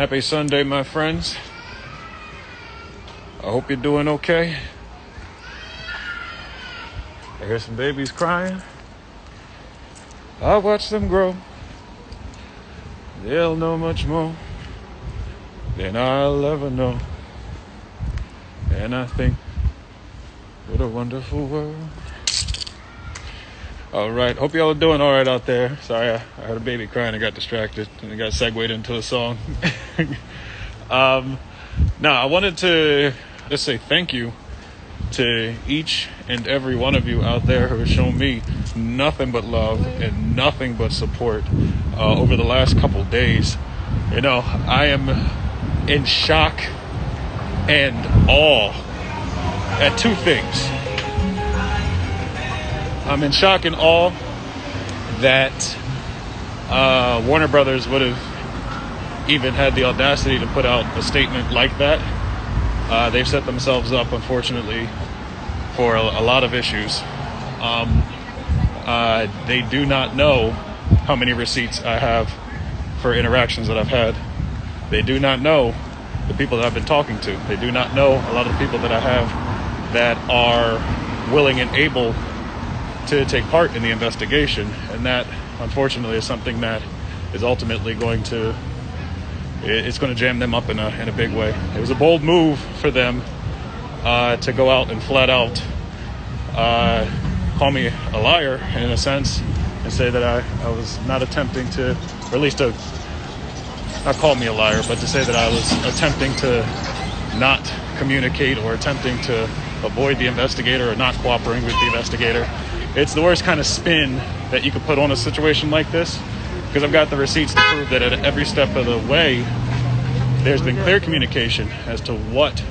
Happy Sunday, my friends. I hope you're doing okay. I hear some babies crying. I watch them grow. They'll know much more than I'll ever know. And I think, what a wonderful world. All right, hope y'all are doing all right out there. Sorry, I heard a baby crying and got distracted and got segued into a song. Now, I wanted to just say thank you to each and every one of you out there who has shown me nothing but love and nothing but support over the last couple days. You know, I am in shock and awe at two things. I'm in shock and awe that Warner Brothers would have even had the audacity to put out a statement like that. They've set themselves up, unfortunately, for a lot of issues. They do not know how many receipts I have for interactions that I've had. They do not know the people that I've been talking to. They do not know a lot of the people that I have that are willing and able to take part in the investigation, and that unfortunately is something that is ultimately going to jam them up in a big way. It was a bold move for them to go out and flat out call me a liar in a sense and say that I was not attempting to, or at least to not call me a liar, but to say that I was attempting to not communicate or attempting to avoid the investigator or not cooperating with the investigator. It's the worst kind of spin that you could put on a situation like this, because I've got the receipts to prove that at every step of the way, there's been clear communication as to what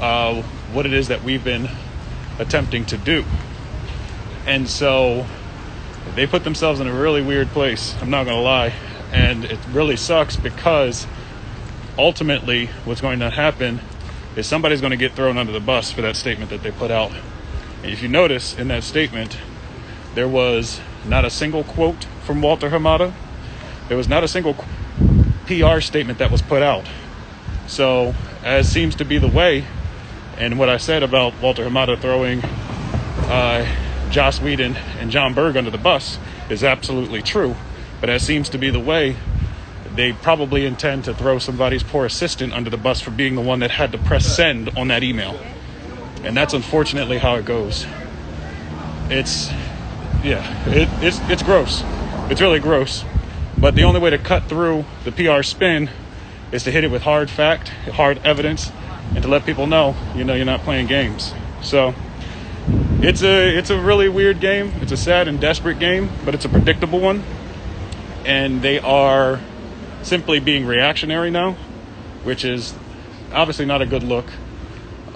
it is that we've been attempting to do. And so they put themselves in a really weird place, I'm not going to lie. And it really sucks because ultimately what's going to happen is somebody's going to get thrown under the bus for that statement that they put out. And if you notice in that statement, there was not a single quote from Walter Hamada. There was not a single PR statement that was put out. So, as seems to be the way, and what I said about Walter Hamada throwing Joss Whedon and John Berg under the bus is absolutely true. But as seems to be the way, they probably intend to throw somebody's poor assistant under the bus for being the one that had to press send on that email. And that's unfortunately how it goes. It's gross. It's really gross. But the only way to cut through the PR spin is to hit it with hard fact, hard evidence, and to let people know, you're not playing games. So it's a really weird game. It's a sad and desperate game, but it's a predictable one. And they are simply being reactionary now, which is obviously not a good look.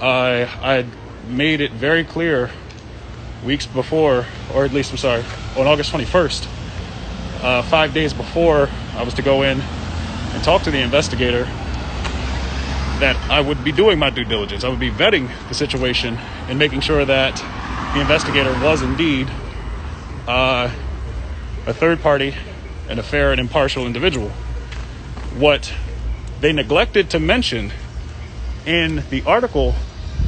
I made it very clear weeks before, or at least, on August 21st, 5 days before I was to go in and talk to the investigator, that I would be doing my due diligence. I would be vetting the situation and making sure that the investigator was indeed a third party and a fair and impartial individual. What they neglected to mention in the article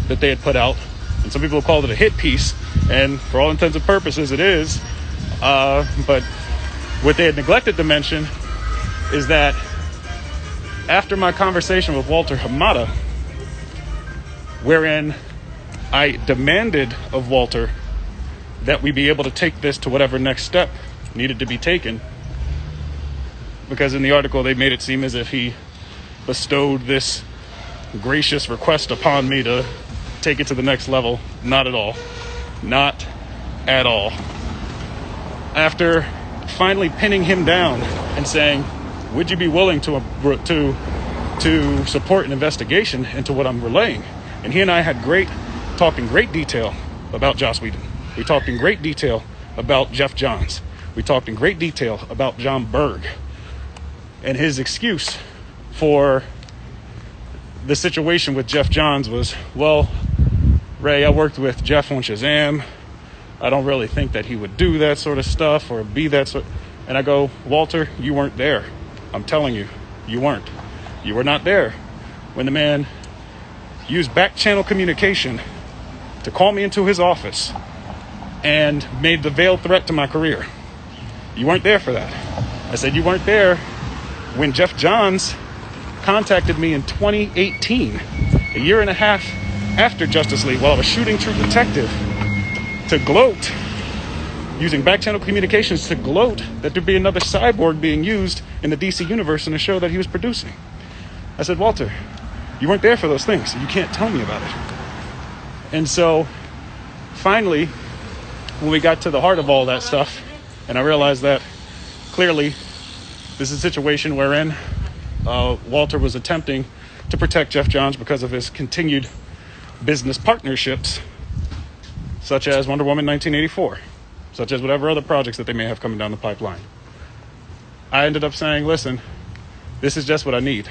that they had put out, and some people have called it a hit piece, and for all intents and purposes it is, but what they had neglected to mention is that after my conversation with Walter Hamada, wherein I demanded of Walter that we be able to take this to whatever next step needed to be taken, because in the article they made it seem as if he bestowed this gracious request upon me to take it to the next level. Not at all. Not at all. After finally pinning him down and saying, would you be willing to support an investigation into what I'm relaying? And he and I had talked in great detail about Joss Whedon. We talked in great detail about Geoff Johns. We talked in great detail about John Berg. And his excuse for the situation with Geoff Johns was, well, Ray, I worked with Geoff on Shazam. I don't really think that he would do that sort of stuff or be that sort. And I go, Walter, you weren't there. I'm telling you, you weren't. You were not there when the man used back channel communication to call me into his office and made the veiled threat to my career. You weren't there for that. I said, you weren't there when Geoff Johns contacted me in 2018, a year and a half after Justice League, while I was shooting True Detective, to gloat, using back channel communications to gloat that there'd be another cyborg being used in the DC universe in a show that he was producing. I said, Walter, you weren't there for those things, so you can't tell me about it. And so finally, when we got to the heart of all that stuff, and I realized that clearly this is a situation wherein Walter was attempting to protect Geoff Johns because of his continued business partnerships, such as Wonder Woman 1984, such as whatever other projects that they may have coming down the pipeline. I ended up saying, listen, this is just what I need.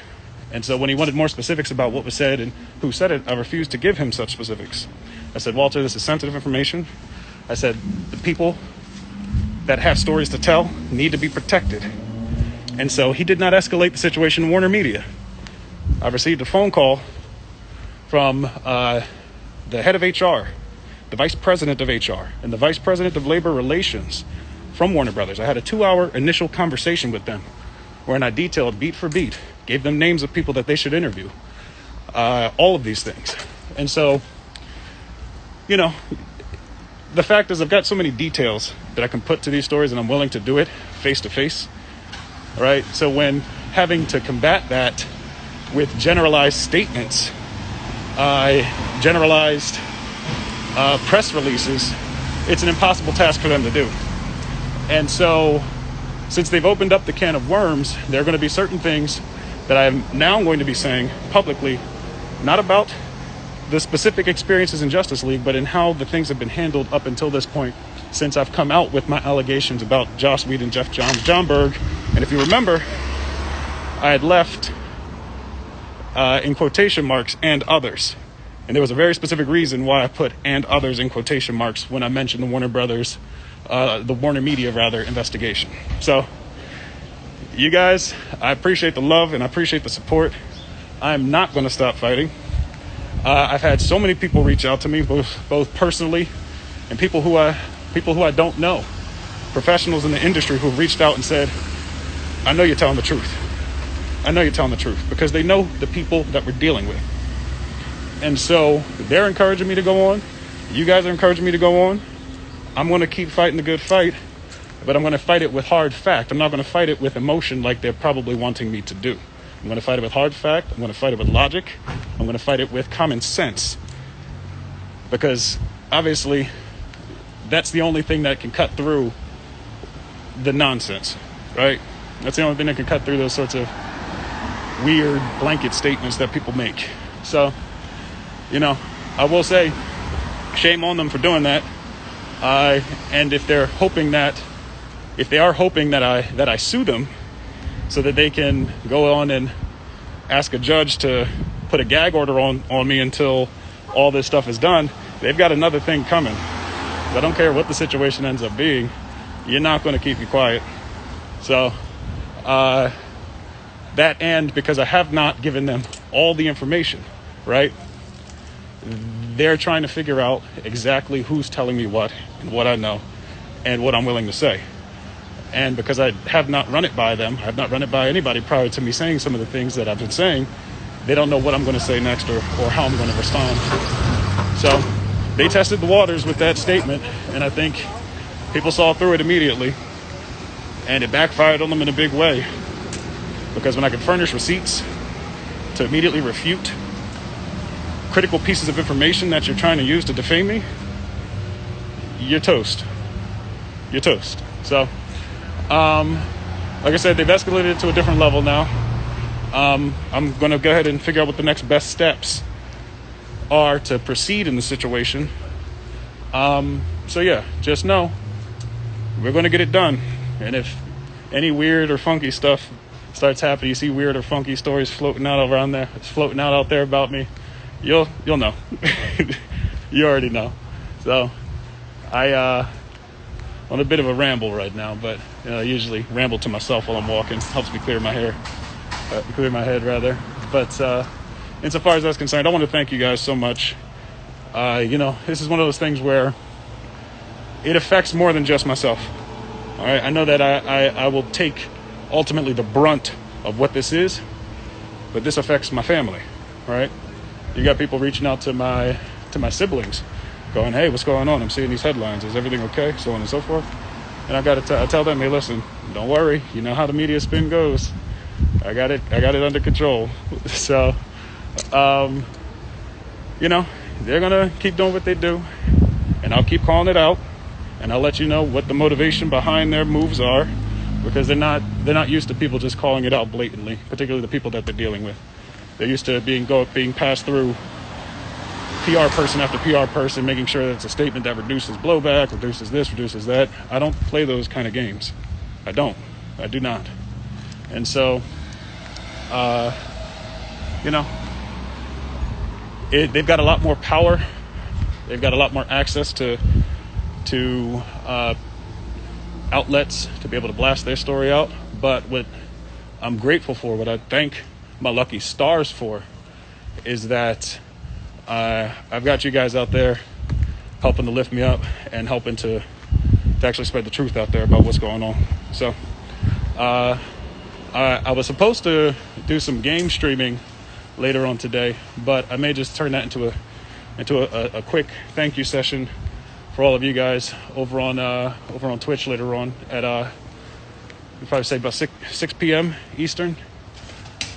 And so when he wanted more specifics about what was said and who said it, I refused to give him such specifics. I said, Walter, this is sensitive information. I said, the people that have stories to tell need to be protected. And so he did not escalate the situation in Warner Media. I received a phone call from the head of HR, the vice president of HR, and the vice president of labor relations from Warner Brothers. I had a 2-hour initial conversation with them wherein I detailed beat for beat, gave them names of people that they should interview, all of these things. And so, you know, the fact is I've got so many details that I can put to these stories, and I'm willing to do it face to face. All right. So when having to combat that with generalized statements, generalized press releases, it's an impossible task for them to do. And so since they've opened up the can of worms, there are going to be certain things that I'm now going to be saying publicly, not about the specific experiences in Justice League, but in how the things have been handled up until this point, since I've come out with my allegations about Joss Whedon, Geoff Johns, John Berg. And if you remember, I had left in quotation marks and others. And there was a very specific reason why I put and others in quotation marks when I mentioned the Warner Brothers, the Warner Media investigation. So you guys, I appreciate the love and I appreciate the support. I'm not going to stop fighting. I've had so many people reach out to me, both personally and people who I don't know, professionals in the industry who have reached out and said, I know you're telling the truth. I know you're telling the truth, because they know the people that we're dealing with. And so they're encouraging me to go on. You guys are encouraging me to go on. I'm going to keep fighting the good fight, but I'm going to fight it with hard fact. I'm not going to fight it with emotion like they're probably wanting me to do. I'm going to fight it with hard fact. I'm going to fight it with logic. I'm going to fight it with common sense, because obviously that's the only thing that can cut through the nonsense, right? That's the only thing that can cut through those sorts of weird blanket statements that people make. So, you know, I will say, shame on them for doing that. And if they are hoping that I sue them so that they can go on and ask a judge to put a gag order on me until all this stuff is done, they've got another thing coming. I don't care what the situation ends up being. You're not going to keep me quiet. So, that, and because I have not given them all the information, right? They're trying to figure out exactly who's telling me what and what I know and what I'm willing to say. And because I have not run it by them, I have not run it by anybody prior to me saying some of the things that I've been saying, they don't know what I'm going to say next or how I'm going to respond. So they tested the waters with that statement, and I think people saw through it immediately, and it backfired on them in a big way. Because when I could furnish receipts to immediately refute critical pieces of information that you're trying to use to defame me, you're toast. You're toast. So, like I said, they've escalated it to a different level now. I'm going to go ahead and figure out what the next best steps are to proceed in the situation. So yeah, just know we're going to get it done. And if any weird or funky stuff starts happening, you see weird or funky stories floating out around there, it's floating out there about me, you'll know. You already know. So I on a bit of a ramble right now, but I usually ramble to myself while I'm walking. Helps me clear my hair. clear my head rather. But insofar as that's concerned, I want to thank you guys so much. This is one of those things where it affects more than just myself. All right, I know that I will take ultimately the brunt of what this is, but this affects my family. All right, you got people reaching out to my siblings, going, "Hey, what's going on? I'm seeing these headlines. Is everything okay?" So on and so forth. And I got to tell them, "Hey, listen, don't worry. You know how the media spin goes. I got it under control." So, they're gonna keep doing what they do, and I'll keep calling it out, and I'll let you know what the motivation behind their moves are, because they're not used to people just calling it out blatantly, particularly the people that they're dealing with. They're used to being passed through PR person after PR person, making sure that it's a statement that reduces blowback, reduces this, reduces that. I don't play those kind of games. I do not. And so, they've got a lot more power. They've got a lot more access to outlets to be able to blast their story out. But what I'm grateful for, what I thank my lucky stars for, is that I've got you guys out there helping to lift me up and helping to actually spread the truth out there about what's going on. So I was supposed to do some game streaming later on today, but I may just turn that into a quick thank you session for all of you guys over on Twitch later on at I'd probably say about 6 p.m. Eastern.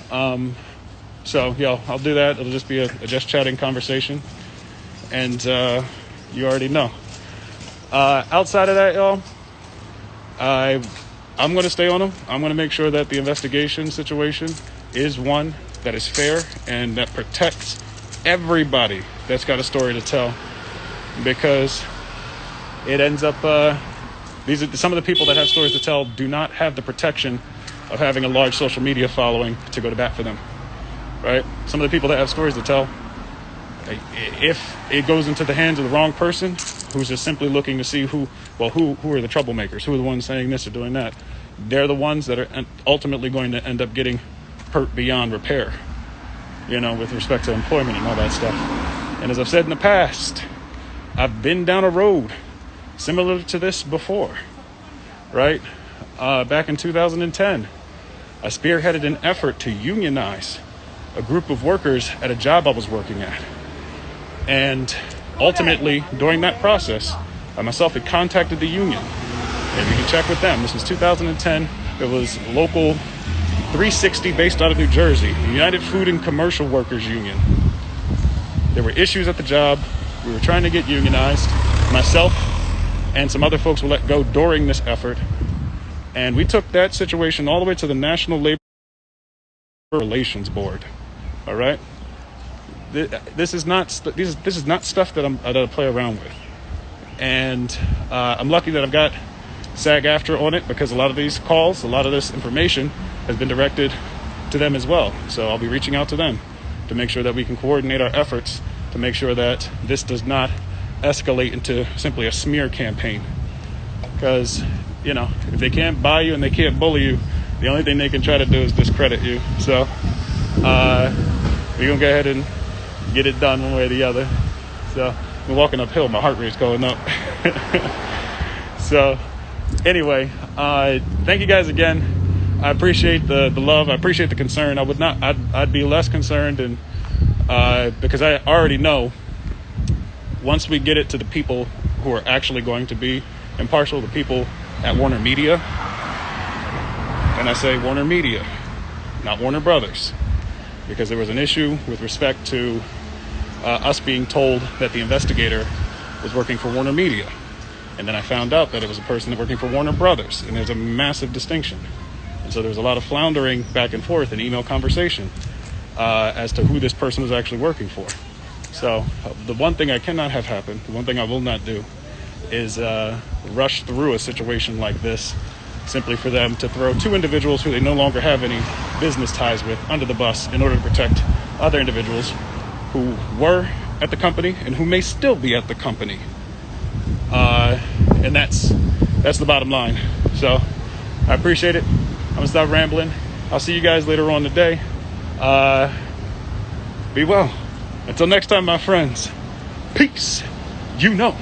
So yeah, I'll do that. It'll just be a just chatting conversation, and you already know. Outside of that, y'all, I'm going to stay on them. I'm going to make sure that the investigation situation is one that is fair and that protects everybody that's got a story to tell, because it ends up these are some of the people that have stories to tell do not have the protection of having a large social media following to go to bat for them, right? Some of the people that have stories to tell, if it goes into the hands of the wrong person who's just simply looking to see who are the troublemakers, who are the ones saying this or doing that, they're the ones that are ultimately going to end up getting hurt beyond repair, with respect to employment and all that stuff. And as I've said in the past, I've been down a road similar to this before, right? Back in 2010, I spearheaded an effort to unionize a group of workers at a job I was working at. And ultimately, during that process, I myself had contacted the union. And you can check with them. This was 2010. It was local 360 based out of New Jersey, the United Food and Commercial Workers Union. There were issues at the job. We were trying to get unionized. Myself and some other folks were let go during this effort. And we took that situation all the way to the National Labor Relations Board. All right? This is not stuff that I play around with. And I'm lucky that I've got SAG-AFTRA on it, because a lot of these calls, a lot of this information has been directed to them as well. So I'll be reaching out to them to make sure that we can coordinate our efforts to make sure that this does not escalate into simply a smear campaign. Because, if they can't buy you and they can't bully you, the only thing they can try to do is discredit you. So we're going to go ahead and get it done one way or the other. So I'm walking uphill, my heart rate's going up. So anyway, thank you guys again. I appreciate the love. I appreciate the concern. I'd be less concerned, and because I already know once we get it to the people who are actually going to be impartial, the people at Warner Media, and I say Warner Media, not Warner Brothers, because there was an issue with respect to us being told that the investigator was working for Warner Media. And then I found out that it was a person working for Warner Brothers, and there's a massive distinction. And so there was a lot of floundering back and forth in email conversation as to who this person was actually working for. So the one thing I cannot have happen, the one thing I will not do, is rush through a situation like this simply for them to throw two individuals who they no longer have any business ties with under the bus in order to protect other individuals who were at the company and who may still be at the company. And that's the bottom line. So I appreciate it. I'm gonna stop rambling. I'll see you guys later on today. Be well. Until next time, my friends. Peace. You know.